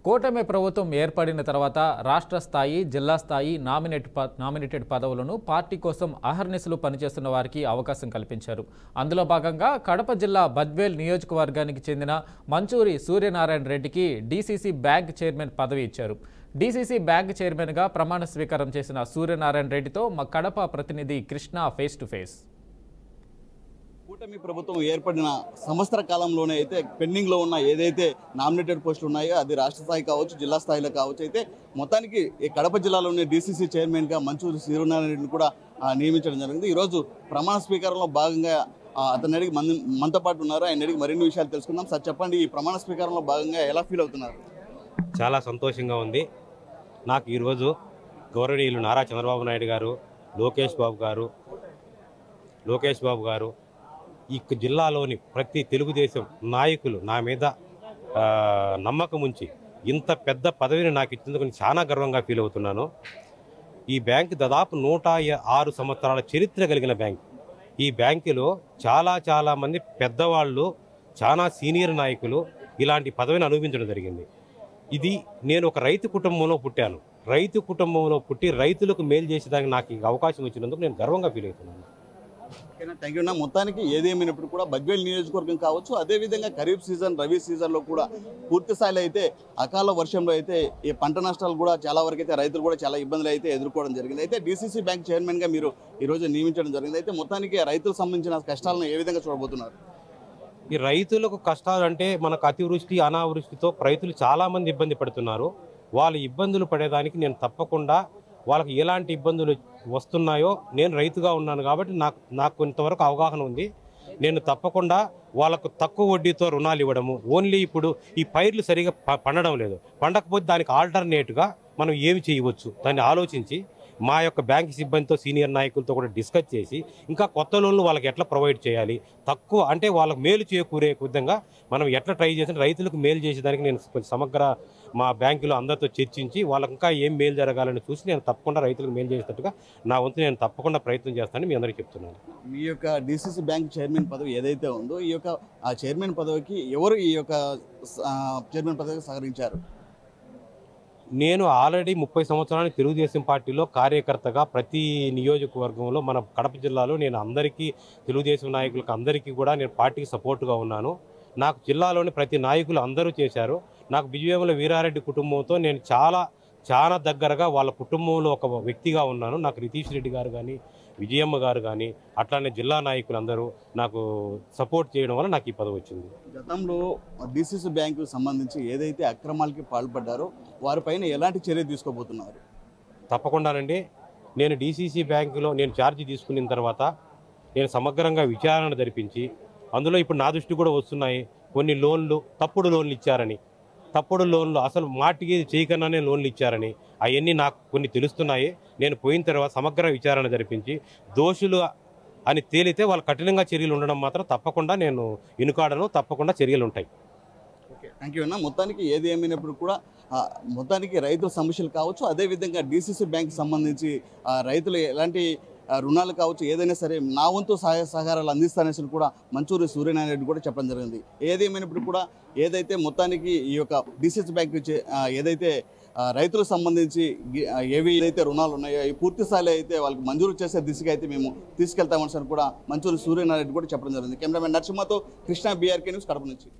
కూటమి ప్రభుత్వం ఏర్పడిన తర్వాత రాష్ట్ర స్థాయి, జిల్లా స్థాయి నామినేటెడ్ పదవులను పార్టీ కోసం అహర్నిశలు పనిచేస్తున్న వారికి అవకాశం కల్పించారు. అందులో భాగంగా కడప జిల్లా బద్వేల్ నియోజకవర్గానికి చెందిన మంచూరి సూర్యనారాయణ రెడ్డికి డీసీసీ బ్యాంక్ చైర్మన్ పదవి ఇచ్చారు. డీసీసీ బ్యాంక్ చైర్మన్గా ప్రమాణ స్వీకారం చేసిన సూర్యనారాయణ రెడ్డితో మా కడప ప్రతినిధి కృష్ణ ఫేస్ టు ఫేస్. కూటమి ప్రభుత్వం ఏర్పడిన సంవత్సర కాలంలోనే అయితే పెండింగ్లో ఉన్న ఏదైతే నామినేటెడ్ పోస్టులు ఉన్నాయో అది రాష్ట్ర స్థాయి కావచ్చు, జిల్లా స్థాయిలో కావచ్చు, అయితే మొత్తానికి ఈ కడప జిల్లాలోనే డీసీసీ చైర్మన్గా మంచూరి సూర్యనారాయణ రెడ్డిని కూడా నియమించడం జరిగింది. ఈరోజు ప్రమాణ స్వీకారంలో భాగంగా అతని అడిగి మనతో పాటు ఉన్నారు. ఆయన అడిగి మరిన్ని విషయాలు తెలుసుకుందాం. సార్ చెప్పండి, ఈ ప్రమాణ స్వీకారంలో భాగంగా ఎలా ఫీల్ అవుతున్నారు? చాలా సంతోషంగా ఉంది. నాకు ఈరోజు గౌరవనీయులు నారా చంద్రబాబు నాయుడు గారు, లోకేష్ బాబు గారు ఈ జిల్లాలోని ప్రతి తెలుగుదేశం నాయకులు నా మీద నమ్మకం ఉంచి ఇంత పెద్ద పదవిని నాకు ఇచ్చినందుకు చాలా గర్వంగా ఫీల్ అవుతున్నాను. ఈ బ్యాంక్ దాదాపు 106 సంవత్సరాల చరిత్ర కలిగిన బ్యాంక్. ఈ బ్యాంకులో చాలా మంది పెద్దవాళ్ళు, చాలా సీనియర్ నాయకులు ఇలాంటి పదవిని అనుభవించడం జరిగింది. ఇది నేను ఒక రైతు కుటుంబంలో పుట్టాను. రైతు కుటుంబంలో పుట్టి రైతులకు మేలు చేసేదానికి నాకు ఈ అవకాశం ఇచ్చినందుకు నేను గర్వంగా ఫీల్ అవుతున్నాను. Thank you. మొత్తానికి ఏదేమైనప్పుడు కూడా బద్వేల్ నియోజకవర్గం కావచ్చు, అదేవిధంగా ఖరీఫ్ సీజన్, రబీ సీజన్లో కూడా పూర్తి స్థాయిలో అయితే అకాల వర్షంలో అయితే ఈ పంట నష్టాలు కూడా చాలా వరకు అయితే రైతులు కూడా చాలా ఇబ్బందులు అయితే ఎదుర్కోవడం జరిగింది. అయితే డీసీసీ బ్యాంక్ చైర్మన్గా మీరు ఈరోజు నియమించడం జరిగింది. అయితే మొత్తానికి రైతులకు సంబంధించిన కష్టాలను ఏ విధంగా చూడబోతున్నారు? ఈ రైతులకు కష్టాలు అంటే మనకు అతివృష్టి, అనావృష్టితో రైతులు చాలామంది ఇబ్బంది పడుతున్నారు. వాళ్ళ ఇబ్బందులు పడేదానికి నేను తప్పకుండా వాళ్ళకి ఎలాంటి ఇబ్బందులు వస్తున్నాయో, నేను రైతుగా ఉన్నాను కాబట్టి నాకు కొంతవరకు అవగాహన ఉంది. నేను తప్పకుండా వాళ్ళకు తక్కువ వడ్డీతో రుణాలు ఇవ్వడము. ఓన్లీ ఇప్పుడు ఈ పైర్లు సరిగా పండడం లేదు, పండకపోతే దానికి ఆల్టర్నేట్గా మనం ఏమి చేయవచ్చు దాన్ని ఆలోచించి మా యొక్క బ్యాంక్ సిబ్బందితో, సీనియర్ నాయకులతో కూడా డిస్కస్ చేసి ఇంకా కొత్త లోన్లు వాళ్ళకి ఎట్లా ప్రొవైడ్ చేయాలి, తక్కువ అంటే వాళ్ళకి మేలు చేకూరే విధంగా మనం ఎట్లా ట్రై చేసి రైతులకు మేలు చేసేదానికి నేను కొంచెం సమగ్ర మా బ్యాంకులో అందరితో చర్చించి వాళ్ళకి ఇంకా ఏం మేలు జరగాలని చూసి నేను తప్పకుండా రైతులకు మేలు చేసేటట్టుగా నా వంతు నేను తప్పకుండా ప్రయత్నం చేస్తానని మీ అందరికీ చెప్తున్నాను. మీ యొక్క డీసీసీ బ్యాంక్ చైర్మన్ పదవి ఏదైతే ఉందో, ఈ యొక్క చైర్మన్ పదవికి ఎవరు ఈ యొక్క చైర్మన్ పదవికి సహకరించారు? నేను ఆల్రెడీ 30 సంవత్సరాలు తెలుగుదేశం పార్టీలో కార్యకర్తగా ప్రతి నియోజకవర్గంలో మన కడప జిల్లాలో నేను అందరికీ తెలుగుదేశం నాయకులకు అందరికీ కూడా నేను పార్టీకి సపోర్టుగా ఉన్నాను. నాకు జిల్లాలోని ప్రతి నాయకులు అందరూ చేశారు. నాకు బిజువేముల వీరారెడ్డి కుటుంబంతో నేను చాలా దగ్గరగా వాళ్ళ కుటుంబంలో ఒక వ్యక్తిగా ఉన్నాను. నాకు రితీష్ రెడ్డి గారు కానీ, విజయమ్మ గారు కానీ, అట్లానే జిల్లా నాయకులు అందరూ నాకు సపోర్ట్ చేయడం వల్ల నాకు ఈ పదవి వచ్చింది. గతంలో డీసీసీ బ్యాంకు సంబంధించి ఏదైతే అక్రమాలకి పాల్పడ్డారో వారిపైన ఎలాంటి చర్య తీసుకోబోతున్నారు? తప్పకుండానండి. నేను డీసీసీ బ్యాంకులో నేను ఛార్జీ తీసుకున్న తర్వాత నేను సమగ్రంగా విచారణ జరిపించి, అందులో ఇప్పుడు నా దృష్టి కూడా వస్తున్నాయి కొన్ని తప్పుడు లోన్లు ఇచ్చారని, తప్పుడు లోన్లు అసలు మాటికి చేయకన్నానే లోన్లు ఇచ్చారని, అవన్నీ నాకు కొన్ని తెలుస్తున్నాయి. నేను పోయిన తర్వాత సమగ్ర విచారణ జరిపించి దోషులు అని తేలితే వాళ్ళు కఠినంగా చర్యలు ఉండడం మాత్రం తప్పకుండా నేను ఇనుకాడను, తప్పకుండా చర్యలు ఉంటాయి. ఓకే, థ్యాంక్ యూ అన్న. మొత్తానికి ఏది ఏమైనప్పుడు కూడా మొత్తానికి రైతుల సమస్యలు కావచ్చు, అదేవిధంగా డీసీసీ బ్యాంక్ సంబంధించి రైతులు ఎలాంటి రుణాలు కావచ్చు, ఏదైనా సరే నా వంతు సహాయ సహకారాలు అందిస్తానని కూడా మంచూరి సూర్యనారాయణ రెడ్డి కూడా చెప్పడం జరిగింది. ఏదేమైనప్పుడు కూడా ఏదైతే మొత్తానికి ఈ యొక్క డీసీసీ బ్యాంక్ ఏదైతే రైతులకు సంబంధించి ఏదైతే రుణాలు ఉన్నాయో ఈ పూర్తి స్థాయిలో అయితే వాళ్ళకి మంజూరు చేసే దిశగా అయితే మేము తీసుకెళ్తామని కూడా మంచూరి సూర్యనారాయణ రెడ్డి కూడా చెప్పడం జరిగింది. కెమెరామెన్ నరసింహతో కృష్ణ, బీఆర్కే న్యూస్, కడప నుంచి.